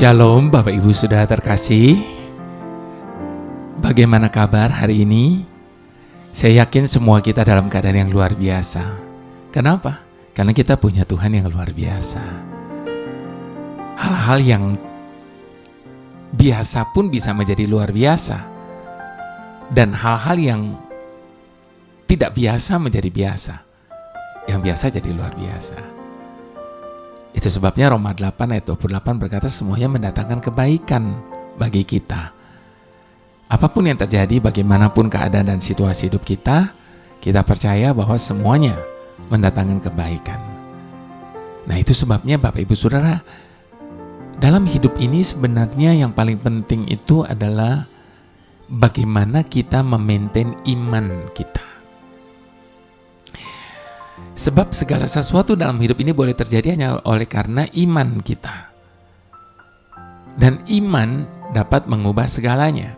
Shalom Bapak Ibu Saudara terkasih. Bagaimana kabar hari ini? Saya yakin semua kita dalam keadaan yang luar biasa. Kenapa? Karena kita punya Tuhan yang luar biasa. Hal-hal yang biasa pun bisa menjadi luar biasa. Dan hal-hal yang tidak biasa menjadi biasa. Yang biasa jadi luar biasa. Itu sebabnya Roma 8 ayat 28 berkata semuanya mendatangkan kebaikan bagi kita. Apapun yang terjadi, bagaimanapun keadaan dan situasi hidup kita percaya bahwa semuanya mendatangkan kebaikan. Nah, itu sebabnya Bapak Ibu Saudara, dalam hidup ini sebenarnya yang paling penting itu adalah bagaimana kita memaintain iman kita. Sebab segala sesuatu dalam hidup ini boleh terjadi hanya oleh karena iman kita. Dan iman dapat mengubah segalanya.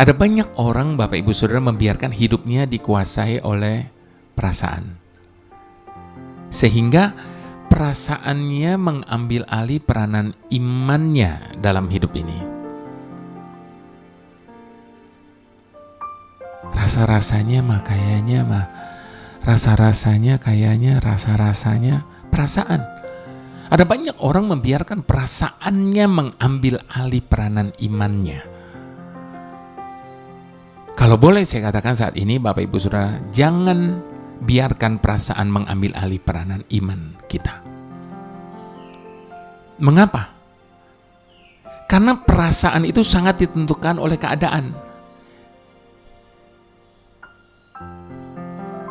Ada banyak orang, Bapak Ibu Saudara, membiarkan hidupnya dikuasai oleh perasaan. Sehingga perasaannya mengambil alih peranan imannya dalam hidup ini. Rasa-rasanya perasaan. Ada banyak orang membiarkan perasaannya mengambil alih peranan imannya. Kalau boleh saya katakan saat ini, Bapak Ibu Saudara, jangan biarkan perasaan mengambil alih peranan iman kita. Mengapa? Karena perasaan itu sangat ditentukan oleh keadaan.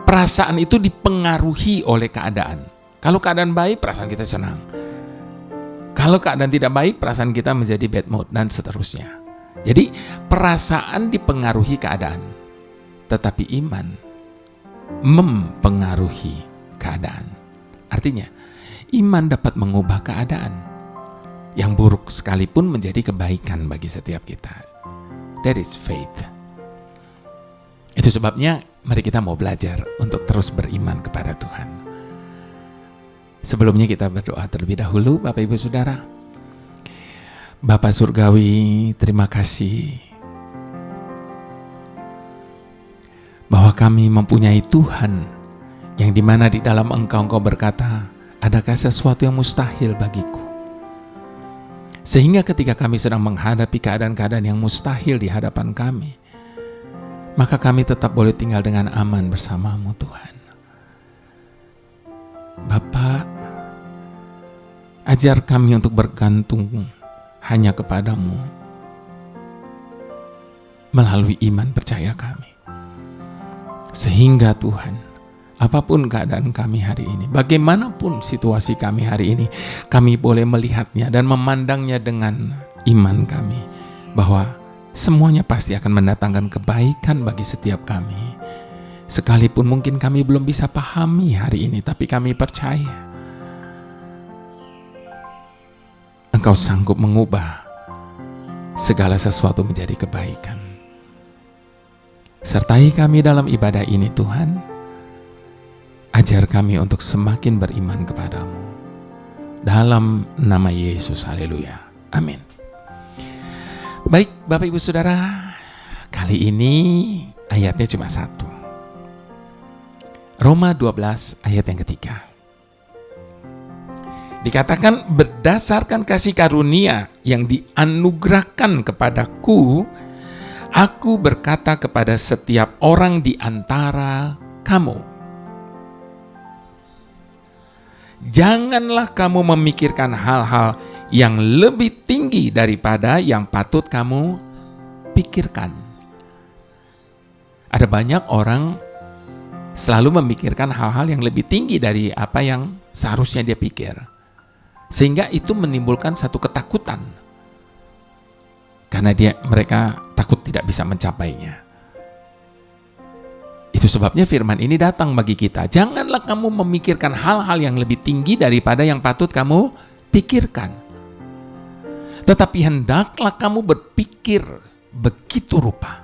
Perasaan itu dipengaruhi oleh keadaan. Kalau keadaan baik, perasaan kita senang. Kalau keadaan tidak baik, perasaan kita menjadi bad mood, dan seterusnya. Jadi, perasaan dipengaruhi keadaan. Tetapi iman mempengaruhi keadaan. Artinya, iman dapat mengubah keadaan. Yang buruk sekalipun menjadi kebaikan bagi setiap kita. That is faith. Itu sebabnya mari kita mau belajar untuk terus beriman kepada Tuhan. Sebelumnya kita berdoa terlebih dahulu, Bapak Ibu Saudara. Bapa Surgawi, terima kasih bahwa kami mempunyai Tuhan yang dimana di dalam Engkau berkata, adakah sesuatu yang mustahil bagiku? Sehingga ketika kami sedang menghadapi keadaan-keadaan yang mustahil di hadapan kami, maka kami tetap boleh tinggal dengan aman bersama-Mu, Tuhan. Bapa, ajar kami untuk bergantung hanya kepada-Mu melalui iman percaya kami. Sehingga Tuhan, apapun keadaan kami hari ini, bagaimanapun situasi kami hari ini, kami boleh melihatnya dan memandangnya dengan iman kami, bahwa semuanya pasti akan mendatangkan kebaikan bagi setiap kami. Sekalipun mungkin kami belum bisa pahami hari ini, tapi kami percaya Engkau sanggup mengubah segala sesuatu menjadi kebaikan. Sertai kami dalam ibadah ini, Tuhan. Ajar kami untuk semakin beriman kepadamu. Dalam nama Yesus, haleluya. Amin. Baik, Bapak Ibu Saudara, kali ini ayatnya cuma satu. Roma 12 ayat yang ketiga. Dikatakan berdasarkan kasih karunia yang dianugerahkan kepadaku, aku berkata kepada setiap orang di antara kamu, janganlah kamu memikirkan hal-hal yang lebih tinggi daripada yang patut kamu pikirkan. Ada banyak orang selalu memikirkan hal-hal yang lebih tinggi dari apa yang seharusnya dia pikir. Sehingga itu menimbulkan satu ketakutan. Karena mereka takut tidak bisa mencapainya. Itu sebabnya firman ini datang bagi kita. Janganlah kamu memikirkan hal-hal yang lebih tinggi daripada yang patut kamu pikirkan. Tetapi hendaklah kamu berpikir begitu rupa,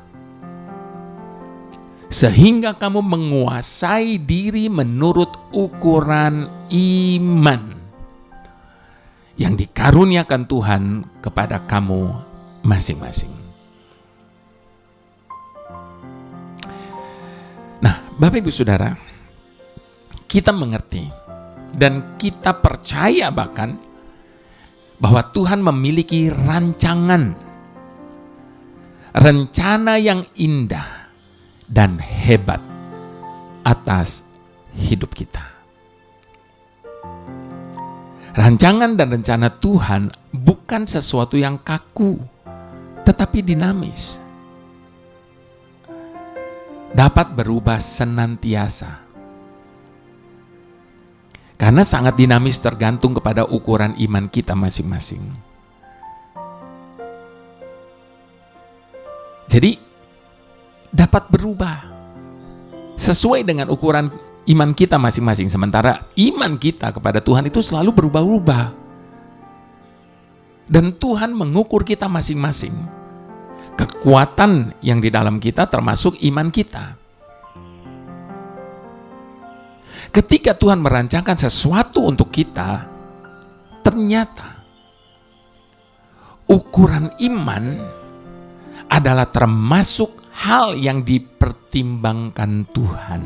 sehingga kamu menguasai diri menurut ukuran iman yang dikaruniakan Tuhan kepada kamu masing-masing. Nah, Bapak Ibu Saudara, kita mengerti dan kita percaya bahkan bahwa Tuhan memiliki rencana yang indah dan hebat atas hidup kita. Rancangan dan rencana Tuhan bukan sesuatu yang kaku, tetapi dinamis. Dapat berubah senantiasa. Karena sangat dinamis tergantung kepada ukuran iman kita masing-masing. Jadi, dapat berubah sesuai dengan ukuran iman kita masing-masing. Sementara iman kita kepada Tuhan itu selalu berubah-ubah. Dan Tuhan mengukur kita masing-masing. Kekuatan yang di dalam kita termasuk iman kita. Ketika Tuhan merancangkan sesuatu untuk kita, ternyata ukuran iman adalah termasuk hal yang dipertimbangkan Tuhan.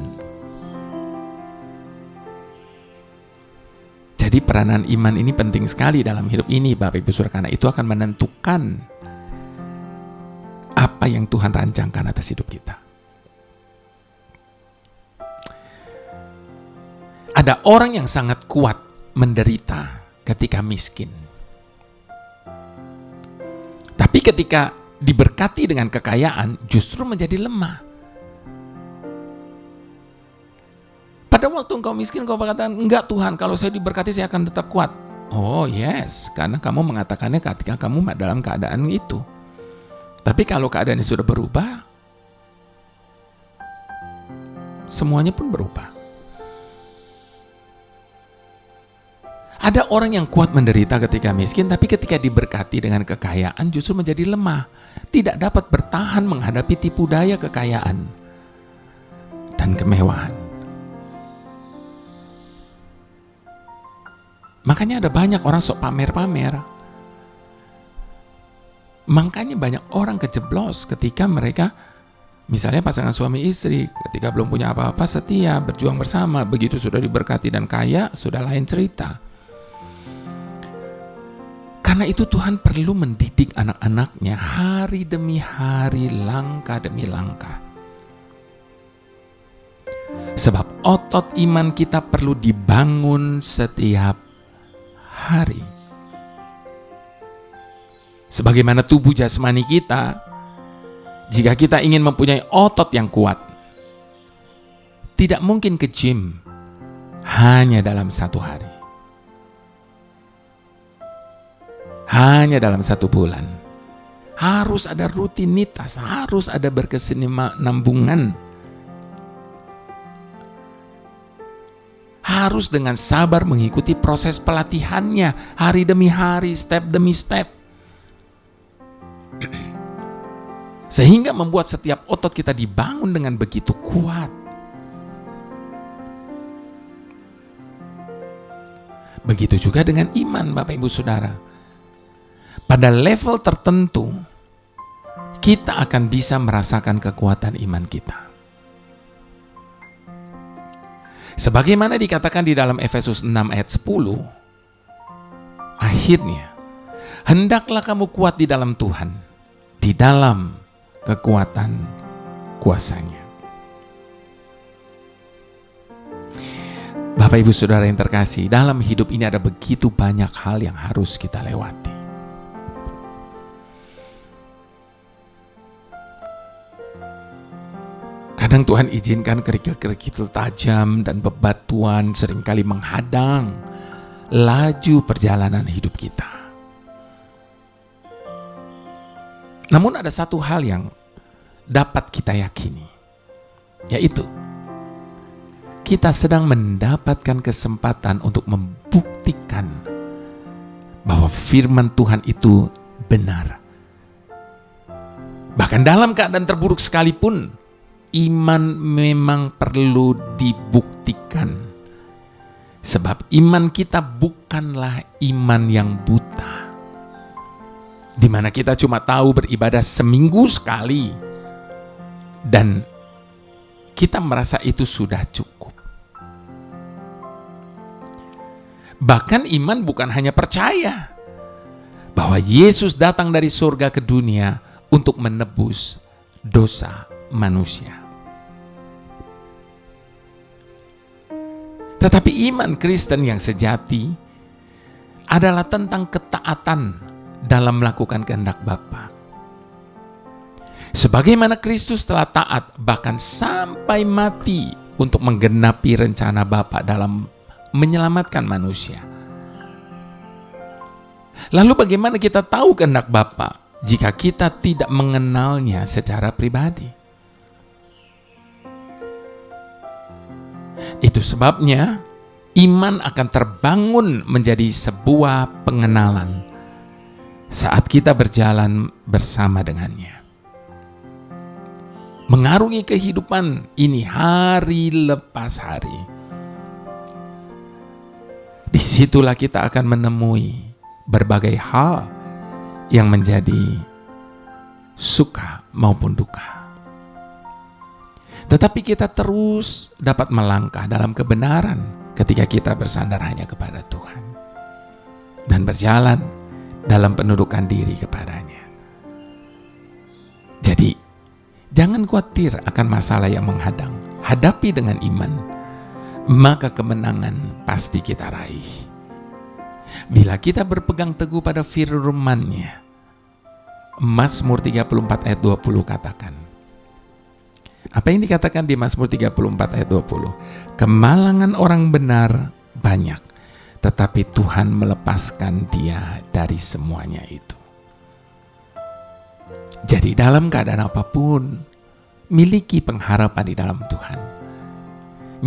Jadi peranan iman ini penting sekali dalam hidup ini, Bapak Ibu Saudara, karena itu akan menentukan apa yang Tuhan rancangkan atas hidup kita. Ada orang yang sangat kuat menderita ketika miskin. Tapi ketika diberkati dengan kekayaan, justru menjadi lemah. Pada waktu engkau miskin, engkau berkata, enggak Tuhan, kalau saya diberkati saya akan tetap kuat. Oh yes, karena kamu mengatakannya ketika kamu dalam keadaan itu. Tapi kalau keadaannya sudah berubah, semuanya pun berubah. Ada orang yang kuat menderita ketika miskin, tapi ketika diberkati dengan kekayaan justru menjadi lemah. Tidak dapat bertahan menghadapi tipu daya kekayaan dan kemewahan. Makanya ada banyak orang sok pamer-pamer. Makanya banyak orang kejeblos ketika mereka, misalnya pasangan suami istri, ketika belum punya apa-apa setia, berjuang bersama, begitu sudah diberkati dan kaya, sudah lain cerita. Karena itu Tuhan perlu mendidik anak-anaknya hari demi hari, langkah demi langkah. Sebab otot iman kita perlu dibangun setiap hari. Sebagaimana tubuh jasmani kita, jika kita ingin mempunyai otot yang kuat, tidak mungkin ke gym hanya dalam satu hari, hanya dalam satu bulan. Harus ada rutinitas, harus ada berkesinambungan, harus dengan sabar mengikuti proses pelatihannya hari demi hari, step demi step. Sehingga membuat setiap otot kita dibangun dengan begitu kuat. Begitu juga dengan iman, Bapak Ibu Saudara. Pada level tertentu, kita akan bisa merasakan kekuatan iman kita. Sebagaimana dikatakan di dalam Efesus 6 ayat 10, akhirnya, hendaklah kamu kuat di dalam Tuhan, di dalam kekuatan kuasanya. Bapak Ibu Saudara yang terkasih, dalam hidup ini ada begitu banyak hal yang harus kita lewati. Kadang Tuhan izinkan kerikil-kerikil tajam dan bebatuan seringkali menghadang laju perjalanan hidup kita. Namun ada satu hal yang dapat kita yakini, yaitu kita sedang mendapatkan kesempatan untuk membuktikan bahwa firman Tuhan itu benar. Bahkan dalam keadaan terburuk sekalipun, iman memang perlu dibuktikan Sebab iman kita bukanlah iman yang buta, di mana kita cuma tahu beribadah seminggu sekali dan kita merasa itu sudah cukup. Bahkan iman bukan hanya percaya bahwa Yesus datang dari surga ke dunia untuk menebus dosa manusia. Tetapi iman Kristen yang sejati adalah tentang ketaatan dalam melakukan kehendak Bapa. Sebagaimana Kristus telah taat bahkan sampai mati untuk menggenapi rencana Bapa dalam menyelamatkan manusia. Lalu bagaimana kita tahu kehendak Bapa jika kita tidak mengenalnya secara pribadi? Itu sebabnya iman akan terbangun menjadi sebuah pengenalan saat kita berjalan bersama dengannya. Mengarungi kehidupan ini hari lepas hari. Disitulah kita akan menemui berbagai hal yang menjadi suka maupun duka. Tetapi kita terus dapat melangkah dalam kebenaran ketika kita bersandar hanya kepada Tuhan dan berjalan dalam penundukan diri kepadanya. Jadi, jangan khawatir akan masalah yang menghadang. Hadapi dengan iman, maka kemenangan pasti kita raih. Bila kita berpegang teguh pada firman-Nya, Mazmur 34 ayat 20 katakan, apa yang dikatakan di Mazmur 34 ayat 20? Kemalangan orang benar banyak, tetapi Tuhan melepaskan dia dari semuanya itu. Jadi dalam keadaan apapun, miliki pengharapan di dalam Tuhan.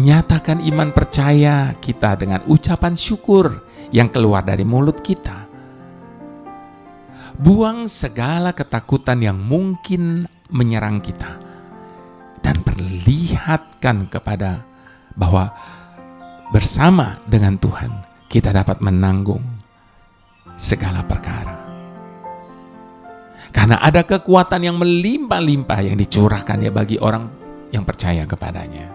Nyatakan iman percaya kita dengan ucapan syukur yang keluar dari mulut kita. Buang segala ketakutan yang mungkin menyerang kita. Dan perlihatkan kepada bahwa bersama dengan Tuhan kita dapat menanggung segala perkara. Karena ada kekuatan yang melimpah-limpah yang dicurahkannya bagi orang yang percaya kepadanya.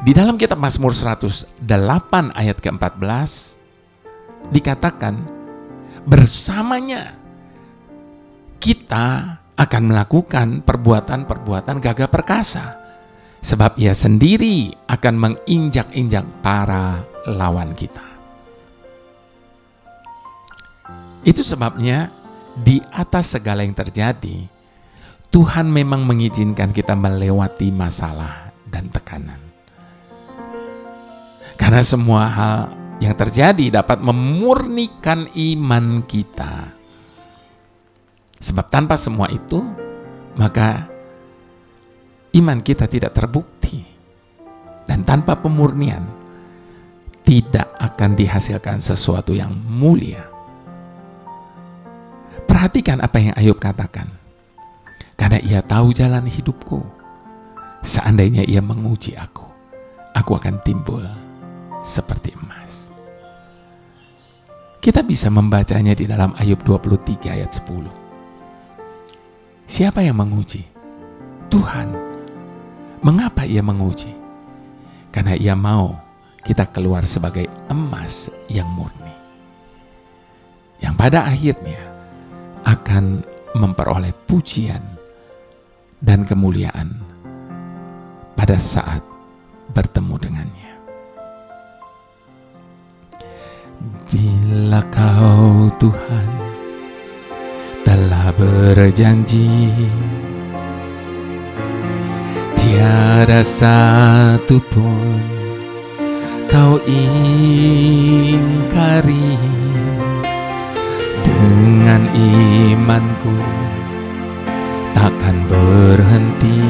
Di dalam kitab Mazmur 108 ayat ke-14 dikatakan, bersamanya kita akan melakukan perbuatan-perbuatan gagah perkasa, sebab ia sendiri akan menginjak-injak para lawan kita. Itu sebabnya di atas segala yang terjadi, Tuhan memang mengizinkan kita melewati masalah dan tekanan. Karena semua hal yang terjadi dapat memurnikan iman kita. Sebab tanpa semua itu, maka iman kita tidak terbukti. Dan tanpa pemurnian, tidak akan dihasilkan sesuatu yang mulia. Perhatikan apa yang Ayub katakan. Karena ia tahu jalan hidupku. Seandainya ia menguji aku akan timbul seperti emas. Kita bisa membacanya di dalam Ayub 23 ayat 10. Siapa yang menguji? Tuhan. Mengapa ia menguji? Karena ia mau kita keluar sebagai emas yang murni, yang pada akhirnya akan memperoleh pujian dan kemuliaan pada saat bertemu dengannya. Bila kau Tuhan telah berjanji, tiada satu pun kau ingkari. Dengan imanku takkan berhenti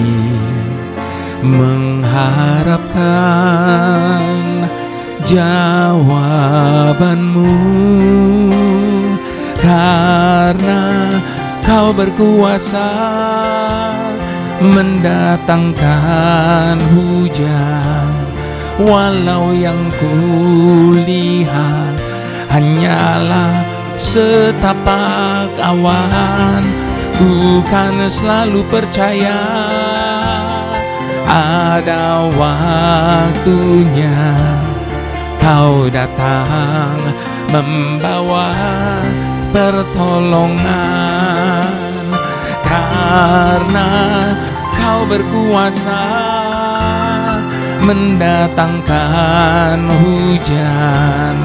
mengharapkan jawabanmu, karena kau berkuasa mendatangkan hujan walau yang kulihat hanyalah setapak awan. Bukan selalu percaya ada waktunya Kau datang membawa pertolongan, karena Kau berkuasa mendatangkan hujan.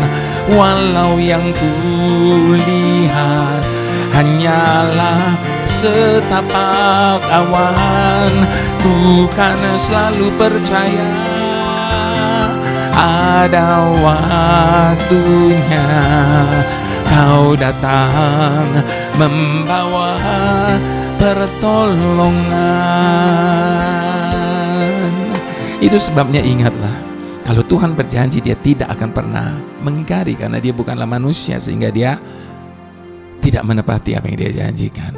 Walau yang kulihat hanyalah setapak awan, bukan selalu percaya ada waktunya Kau datang membawa pertolongan. Itu sebabnya ingatlah, kalau Tuhan berjanji, Dia tidak akan pernah mengingkari, karena Dia bukanlah manusia sehingga Dia tidak menepati apa yang Dia janjikan.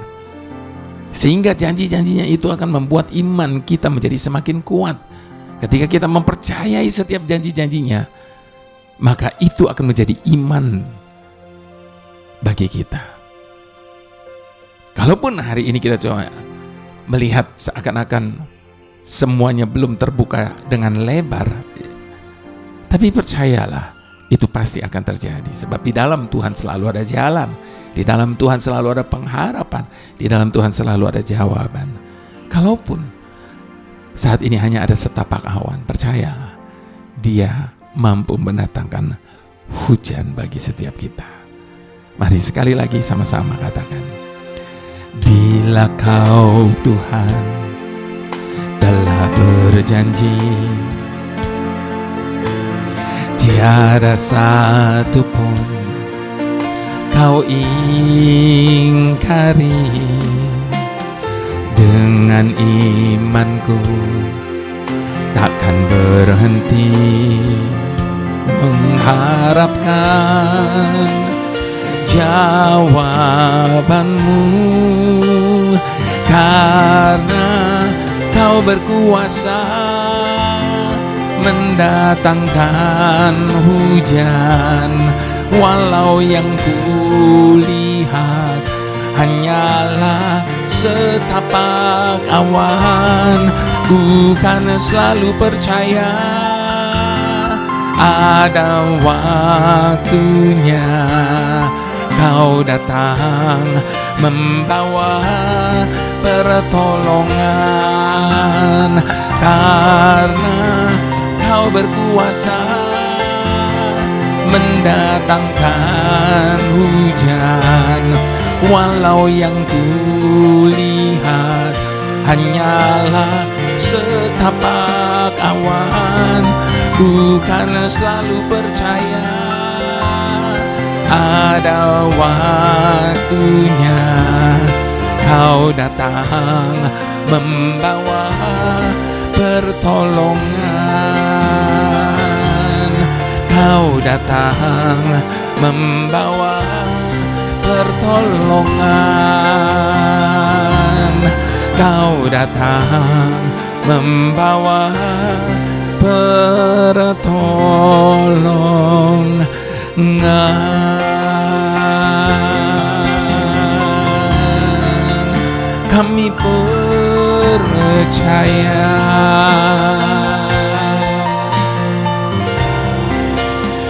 Sehingga janji-janjinya itu akan membuat iman kita menjadi semakin kuat. Ketika kita mempercayai setiap janji-janjinya, maka itu akan menjadi iman bagi kita. Kalaupun hari ini kita coba melihat seakan-akan semuanya belum terbuka dengan lebar, tapi percayalah, itu pasti akan terjadi. Sebab di dalam Tuhan selalu ada jalan, di dalam Tuhan selalu ada pengharapan, di dalam Tuhan selalu ada jawaban. Kalaupun saat ini hanya ada setapak awan, percayalah, Dia mampu mendatangkan hujan bagi setiap kita. Mari sekali lagi sama-sama katakan, bila Kau Tuhan telah berjanji, tiada satu pun Kau ingkari. Dengan imanku takkan berhenti mengharapkan jawabanmu, karena Kau berkuasa mendatangkan hujan. Walau yang kulihat hanyalah setapak awan, bukan selalu percaya ada waktunya Kau datang membawa pertolongan, karena Kau berkuasa mendatangkan hujan. Walau yang kulihat hanyalah setapak awan, bukan selalu percaya ada waktunya Kau datang membawa pertolongan. Kau datang membawa pertolongan. Kau datang membawa pertolongan. Kami percaya,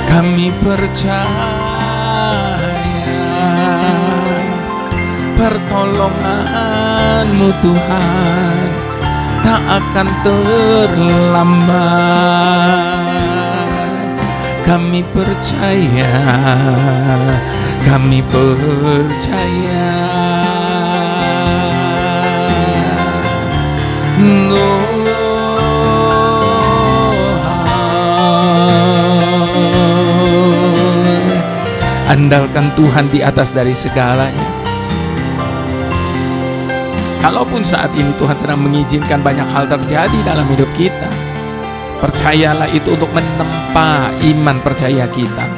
kami percaya pertolongan-Mu Tuhan tak akan terlambat. Kami percaya, kami percaya. Andalkan Tuhan di atas dari segalanya. Kalaupun saat ini Tuhan sedang mengizinkan banyak hal terjadi dalam hidup kita, percayalah itu untuk menempa iman percaya kita,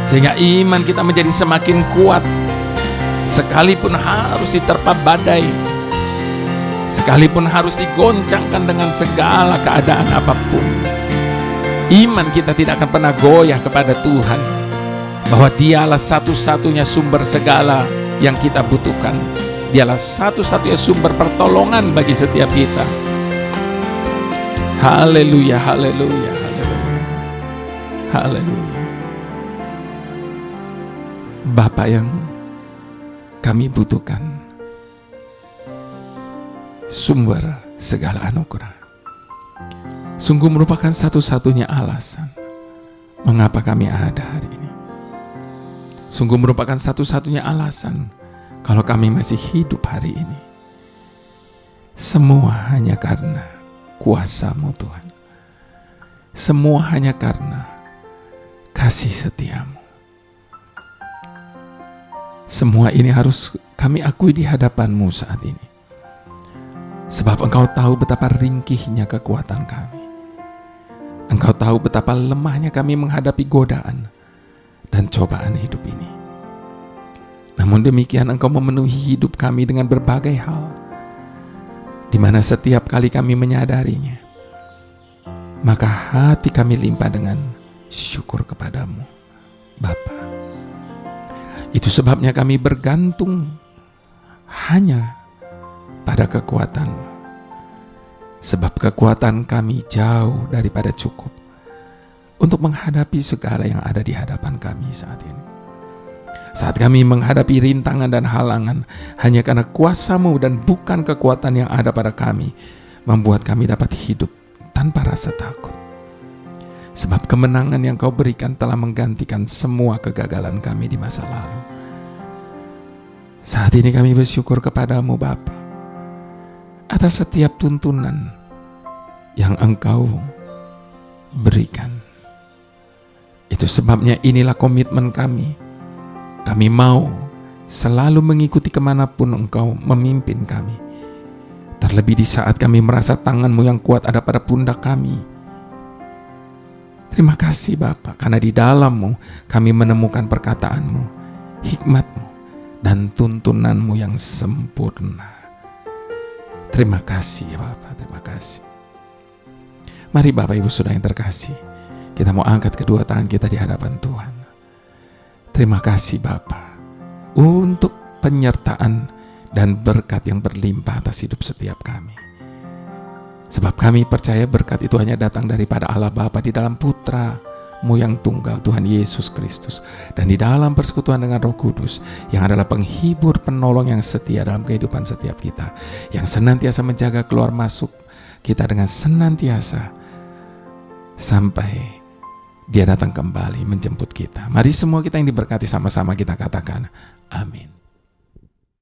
sehingga iman kita menjadi semakin kuat. Sekalipun harus diterpa badai, sekalipun harus digoncangkan dengan segala keadaan apapun, Iman kita tidak akan pernah goyah kepada Tuhan, bahwa Dialah satu-satunya sumber segala yang kita butuhkan. Dialah satu-satunya sumber pertolongan bagi setiap kita. Haleluya, haleluya, haleluya, haleluya. Bapa yang kami butuhkan, sumber segala anugerah, sungguh merupakan satu-satunya alasan mengapa kami ada hari ini. Sungguh merupakan satu-satunya alasan kalau kami masih hidup hari ini. Semua hanya karena kuasa-Mu Tuhan. Semua hanya karena kasih setia-Mu. Semua ini harus kami akui di hadapan-Mu saat ini. Sebab Engkau tahu betapa ringkihnya kekuatan kami. Engkau tahu betapa lemahnya kami menghadapi godaan dan cobaan hidup ini. Namun demikian Engkau memenuhi hidup kami dengan berbagai hal, di mana setiap kali kami menyadarinya, maka hati kami limpah dengan syukur kepadamu, Bapa. Itu sebabnya kami bergantung hanya pada kekuatan-Mu, sebab kekuatan kami jauh daripada cukup untuk menghadapi segala yang ada di hadapan kami saat ini. Saat kami menghadapi rintangan dan halangan, hanya karena kuasa-Mu dan bukan kekuatan yang ada pada kami, membuat kami dapat hidup tanpa rasa takut. Sebab kemenangan yang Kau berikan telah menggantikan semua kegagalan kami di masa lalu. Saat ini kami bersyukur kepadamu Bapa, atas setiap tuntunan yang Engkau berikan. Itu sebabnya inilah komitmen kami. Kami mau selalu mengikuti kemanapun Engkau memimpin kami. Terlebih di saat kami merasa tangan-Mu yang kuat ada pada pundak kami. Terima kasih Bapa, karena di dalam-Mu kami menemukan perkataan-Mu, hikmat-Mu, dan tuntunan-Mu yang sempurna. Terima kasih Bapa, terima kasih. Mari Bapak Ibu Saudara yang terkasih, kita mau angkat kedua tangan kita di hadapan Tuhan. Terima kasih Bapa untuk penyertaan dan berkat yang berlimpah atas hidup setiap kami. Sebab kami percaya berkat itu hanya datang daripada Allah Bapa di dalam Putra-Mu yang tunggal, Tuhan Yesus Kristus, dan di dalam persekutuan dengan Roh Kudus yang adalah penghibur penolong yang setia dalam kehidupan setiap kita, yang senantiasa menjaga keluar masuk kita dengan senantiasa sampai Dia datang kembali menjemput kita. Mari semua kita yang diberkati sama-sama kita katakan amin.